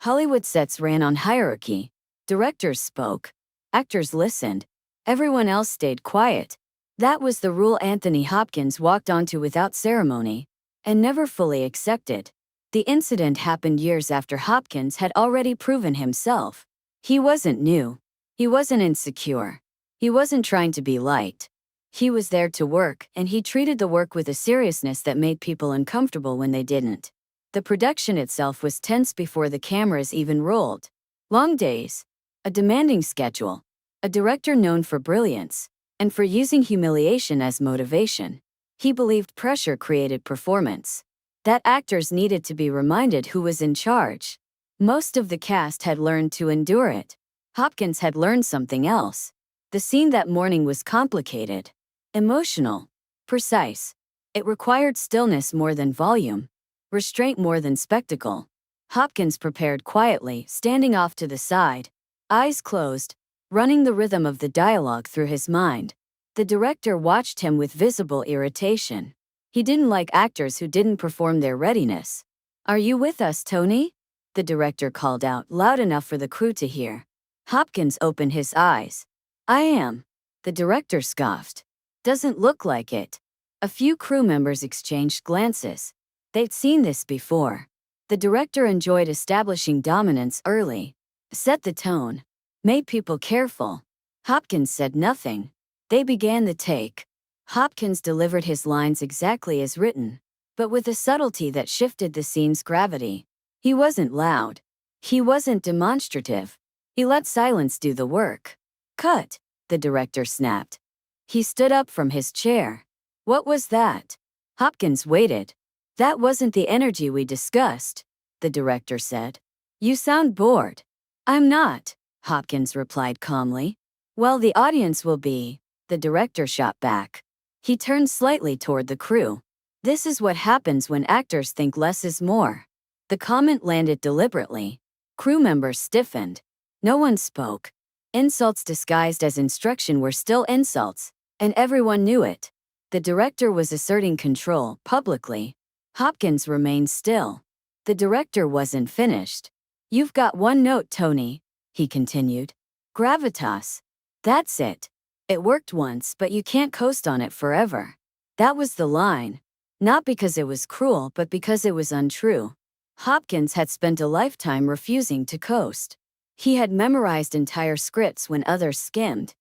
Hollywood sets ran on hierarchy. Directors spoke. Actors listened. Everyone else stayed quiet. That was the rule Anthony Hopkins walked onto without ceremony, and never fully accepted. The incident happened years after Hopkins had already proven himself. He wasn't new. He wasn't insecure. He wasn't trying to be liked. He was there to work, and he treated the work with a seriousness that made people uncomfortable when they didn't. The production itself was tense before the cameras even rolled. Long days, a demanding schedule, a director known for brilliance, and for using humiliation as motivation. He believed pressure created performance, that actors needed to be reminded who was in charge. Most of the cast had learned to endure it. Hopkins had learned something else. The scene that morning was complicated, emotional, precise. It required stillness more than volume, restraint more than spectacle. Hopkins prepared quietly, standing off to the side, eyes closed, running the rhythm of the dialogue through his mind. The director watched him with visible irritation. He didn't like actors who didn't perform their readiness. "Are you with us, Tony?" the director called out, loud enough for the crew to hear. Hopkins opened his eyes. "I am." The director scoffed. "Doesn't look like it." A few crew members exchanged glances. They'd seen this before. The director enjoyed establishing dominance early, set the tone, made people careful. Hopkins said nothing. They began the take. Hopkins delivered his lines exactly as written, but with a subtlety that shifted the scene's gravity. He wasn't loud. He wasn't demonstrative. He let silence do the work. "Cut," the director snapped. He stood up from his chair. "What was that?" Hopkins waited. "That wasn't the energy we discussed," the director said. "You sound bored." "I'm not," Hopkins replied calmly. "Well, the audience will be," the director shot back. He turned slightly toward the crew. "This is what happens when actors think less is more." The comment landed deliberately. Crew members stiffened. No one spoke. Insults disguised as instruction were still insults, and everyone knew it. The director was asserting control, publicly. Hopkins remained still. The director wasn't finished. "You've got one note, Tony," he continued. "Gravitas. That's it. It worked once, but you can't coast on it forever." That was the line. Not because it was cruel, but because it was untrue. Hopkins had spent a lifetime refusing to coast. He had memorized entire scripts when others skimmed.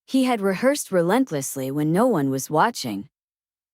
He had rehearsed relentlessly when no one was watching.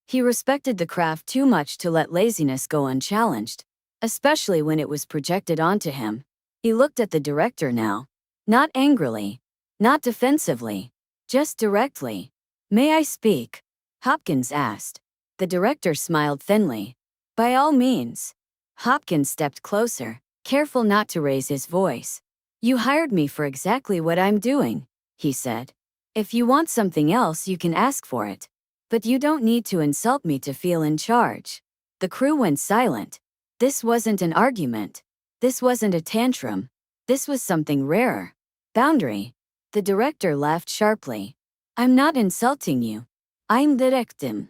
He respected the craft too much to let laziness go unchallenged, especially when it was projected onto him. He looked at the director now. Not angrily, not defensively, just directly. "May I speak?" Hopkins asked. The director smiled thinly. "By all means." Hopkins stepped closer, careful not to raise his voice. "You hired me for exactly what I'm doing," he said. "If you want something else, you can ask for it. But you don't need to insult me to feel in charge." The crew went silent. This wasn't an argument. This wasn't a tantrum. This was something rarer. Boundary. The director laughed sharply. "I'm not insulting you. I'm directing."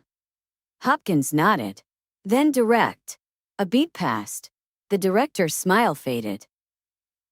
Hopkins nodded. "Then direct." A beat passed. The director's smile faded.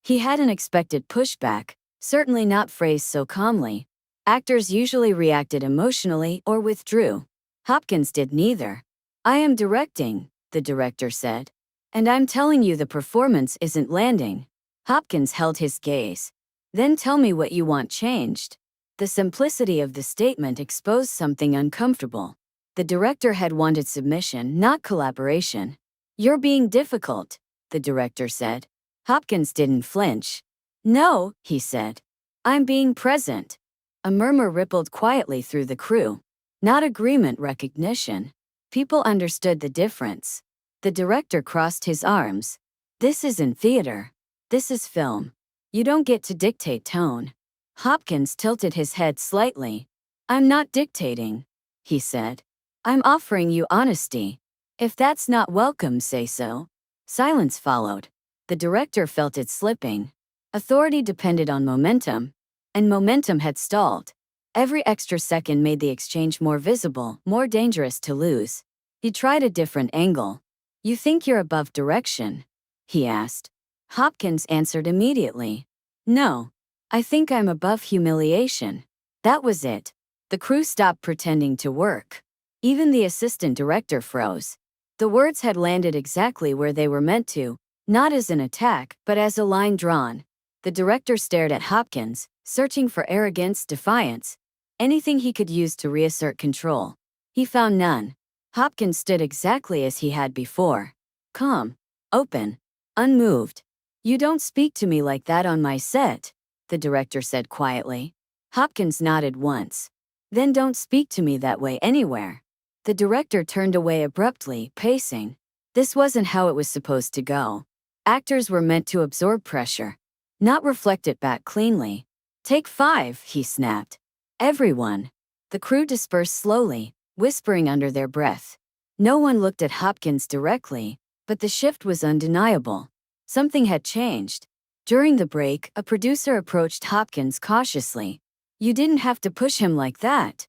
He hadn't expected pushback, certainly not phrased so calmly. Actors usually reacted emotionally or withdrew. Hopkins did neither. "I am directing," the director said. "And I'm telling you the performance isn't landing." Hopkins held his gaze. "Then tell me what you want changed." The simplicity of the statement exposed something uncomfortable. The director had wanted submission, not collaboration. "You're being difficult," the director said. Hopkins didn't flinch. "No," he said. "I'm being present." A murmur rippled quietly through the crew. Not agreement, recognition. People understood the difference. The director crossed his arms. "This isn't theater. This is film. You don't get to dictate tone." Hopkins tilted his head slightly. "I'm not dictating," he said. "I'm offering you honesty. If that's not welcome, say so." Silence followed. The director felt it slipping. Authority depended on momentum, and momentum had stalled. Every extra second made the exchange more visible, more dangerous to lose. He tried a different angle. "You think you're above direction?" he asked. Hopkins answered immediately. No. I think I'm above humiliation. That was it. The crew stopped pretending to work. Even the assistant director froze. The words had landed exactly where they were meant to, not as an attack, but as a line drawn. The director stared at Hopkins, searching for arrogance, defiance, anything he could use to reassert control. He found none. Hopkins stood exactly as he had before. Calm, open, unmoved. You don't speak to me like that on my set, the director said quietly. Hopkins nodded once. Then don't speak to me that way anywhere. The director turned away abruptly, pacing. This wasn't how it was supposed to go. Actors were meant to absorb pressure, not reflect it back cleanly. Take 5, he snapped. Everyone. The crew dispersed slowly, whispering under their breath. No one looked at Hopkins directly, but the shift was undeniable. Something had changed. During the break, a producer approached Hopkins cautiously. You didn't have to push him like that,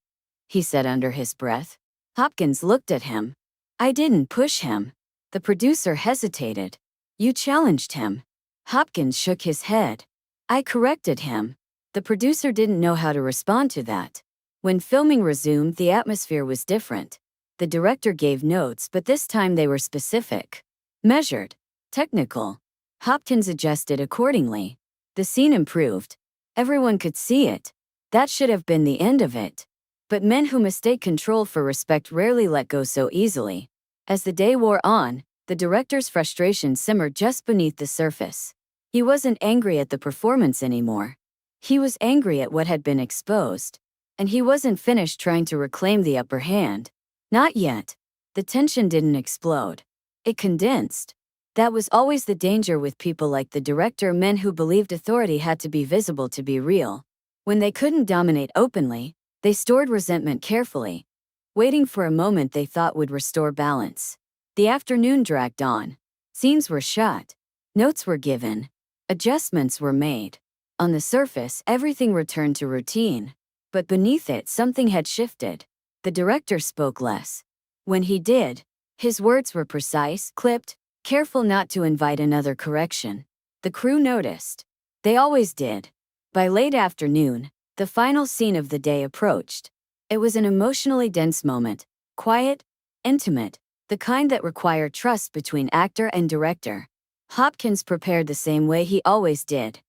he said under his breath. Hopkins looked at him. I didn't push him. The producer hesitated. You challenged him. Hopkins shook his head. I corrected him. The producer didn't know how to respond to that. When filming resumed, the atmosphere was different. The director gave notes, but this time they were specific, measured, technical. Hopkins adjusted accordingly. The scene improved. Everyone could see it. That should have been the end of it. But men who mistake control for respect rarely let go so easily. As the day wore on, the director's frustration simmered just beneath the surface. He wasn't angry at the performance anymore. He was angry at what had been exposed. And he wasn't finished trying to reclaim the upper hand. Not yet. The tension didn't explode. It condensed. That was always the danger with people like the director, men who believed authority had to be visible to be real. When they couldn't dominate openly, they stored resentment carefully, waiting for a moment they thought would restore balance. The afternoon dragged on. Scenes were shot. Notes were given. Adjustments were made. On the surface, everything returned to routine. But beneath it, something had shifted. The director spoke less. When he did, his words were precise, clipped, careful not to invite another correction. The crew noticed. They always did. By late afternoon, the final scene of the day approached. It was an emotionally dense moment, quiet, intimate, the kind that required trust between actor and director. Hopkins prepared the same way he always did.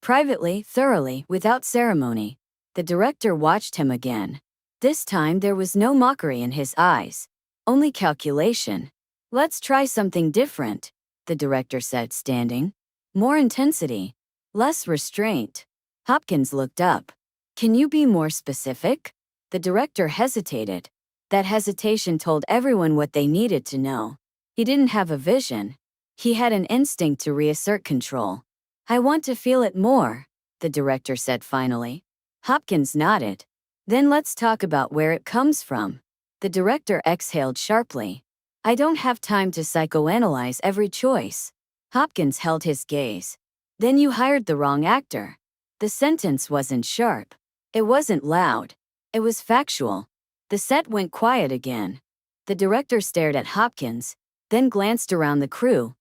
Privately, thoroughly, without ceremony. The director watched him again. This time there was no mockery in his eyes, only calculation. Let's try something different, the director said, standing. More intensity, less restraint. Hopkins looked up. Can you be more specific? The director hesitated. That hesitation told everyone what they needed to know. He didn't have a vision. He had an instinct to reassert control. I want to feel it more, the director said finally. Hopkins nodded. Then let's talk about where it comes from. The director exhaled sharply. I don't have time to psychoanalyze every choice. Hopkins held his gaze. Then you hired the wrong actor. The sentence wasn't sharp. It wasn't loud. It was factual. The set went quiet again. The director stared at Hopkins, then glanced around the crew.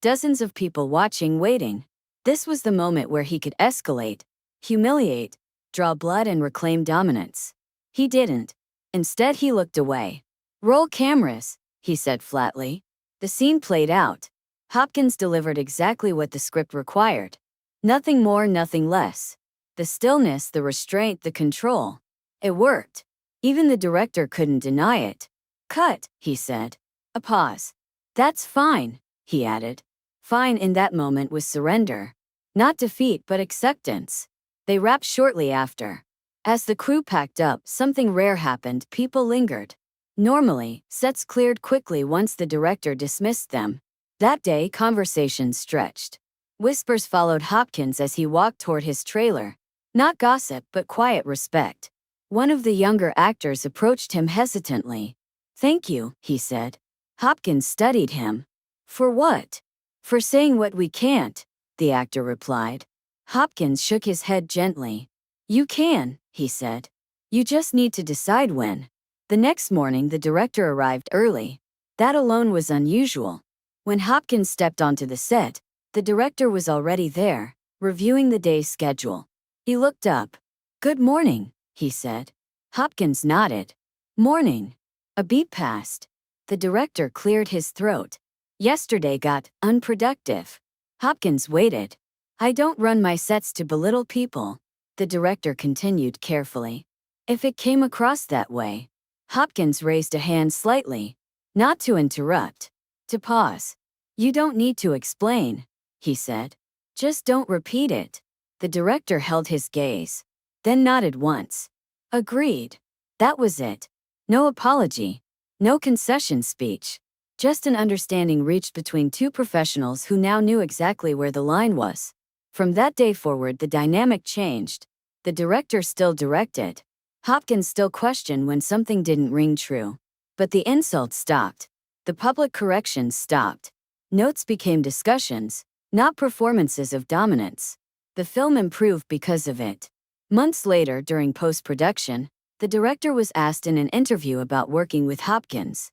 Dozens of people watching, waiting. This was the moment where he could escalate, humiliate, draw blood and reclaim dominance. He didn't. Instead, he looked away. Roll cameras, he said flatly. The scene played out. Hopkins delivered exactly what the script required. Nothing more, nothing less. The stillness, the restraint, the control. It worked. Even the director couldn't deny it. Cut, he said. A pause. That's fine, he added. Fine in that moment was surrender. Not defeat, but acceptance. They wrapped shortly after. As the crew packed up, something rare happened. People lingered. Normally, sets cleared quickly once the director dismissed them. That day, conversations stretched. Whispers followed Hopkins as he walked toward his trailer. Not gossip, but quiet respect. One of the younger actors approached him hesitantly. Thank you, he said. Hopkins studied him. For what? For saying what we can't, the actor replied. Hopkins shook his head gently. You can, he said. You just need to decide when. The next morning, the director arrived early. That alone was unusual. When Hopkins stepped onto the set, The director was already there, reviewing the day's schedule. He looked up. "Good morning," he said. Hopkins nodded. "Morning." A beat passed. The director cleared his throat. "Yesterday got unproductive." Hopkins waited. "I don't run my sets to belittle people," the director continued carefully. "If it came across that way." Hopkins raised a hand slightly. Not to interrupt. To pause. "You don't need to explain," he said. "Just don't repeat it." The director held his gaze. Then nodded once. "Agreed." That was it. No apology. No concession speech. Just an understanding reached between two professionals who now knew exactly where the line was. From that day forward, the dynamic changed. The director still directed. Hopkins still questioned when something didn't ring true. But the insults stopped. The public corrections stopped. Notes became discussions, not performances of dominance. The film improved because of it. Months later, during post-production, the director was asked in an interview about working with Hopkins.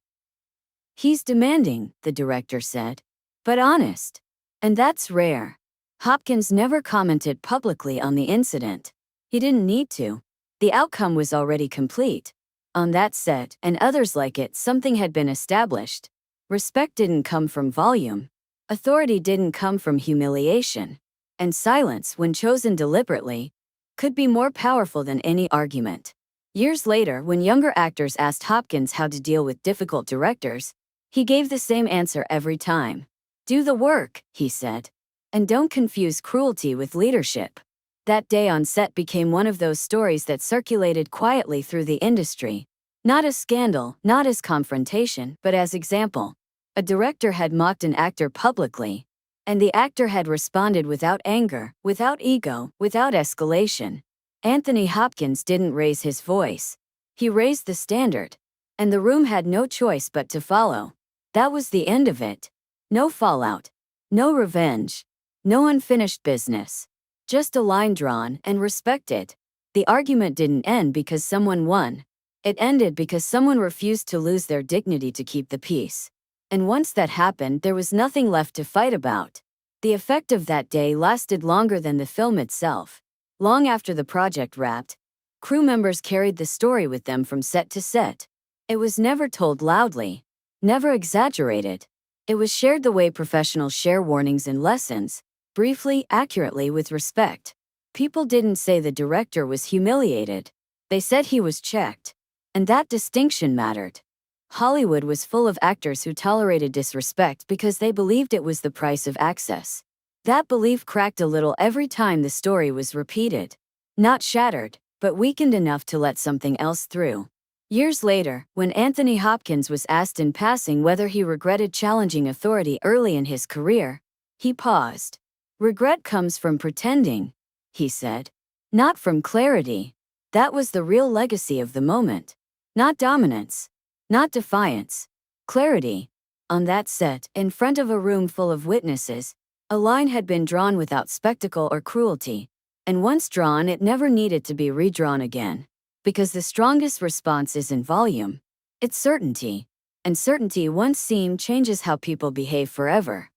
"He's demanding," the director said, "but honest. And that's rare." Hopkins never commented publicly on the incident. He didn't need to. The outcome was already complete. On that set, and others like it, something had been established. Respect didn't come from volume. Authority didn't come from humiliation. And silence, when chosen deliberately, could be more powerful than any argument. Years later, when younger actors asked Hopkins how to deal with difficult directors, he gave the same answer every time. "Do the work," he said. "And don't confuse cruelty with leadership." That day on set became one of those stories that circulated quietly through the industry. Not as scandal, not as confrontation, but as example. A director had mocked an actor publicly, and the actor had responded without anger, without ego, without escalation. Anthony Hopkins didn't raise his voice. He raised the standard. And the room had no choice but to follow. That was the end of it. No fallout. No revenge. No unfinished business. Just a line drawn and respected. The argument didn't end because someone won. It ended because someone refused to lose their dignity to keep the peace. And once that happened, there was nothing left to fight about. The effect of that day lasted longer than the film itself. Long after the project wrapped, crew members carried the story with them from set to set. It was never told loudly, never exaggerated. It was shared the way professionals share warnings and lessons, briefly, accurately, with respect. People didn't say the director was humiliated. They said he was checked. And that distinction mattered. Hollywood was full of actors who tolerated disrespect because they believed it was the price of access. That belief cracked a little every time the story was repeated. Not shattered, but weakened enough to let something else through. Years later, when Anthony Hopkins was asked in passing whether he regretted challenging authority early in his career, he paused. "Regret comes from pretending," he said. "Not from clarity." That was the real legacy of the moment. Not dominance. Not defiance. Clarity. On that set, in front of a room full of witnesses, a line had been drawn without spectacle or cruelty. And once drawn, it never needed to be redrawn again. Because the strongest response isn't volume. It's certainty. And certainty, once seen, changes how people behave forever.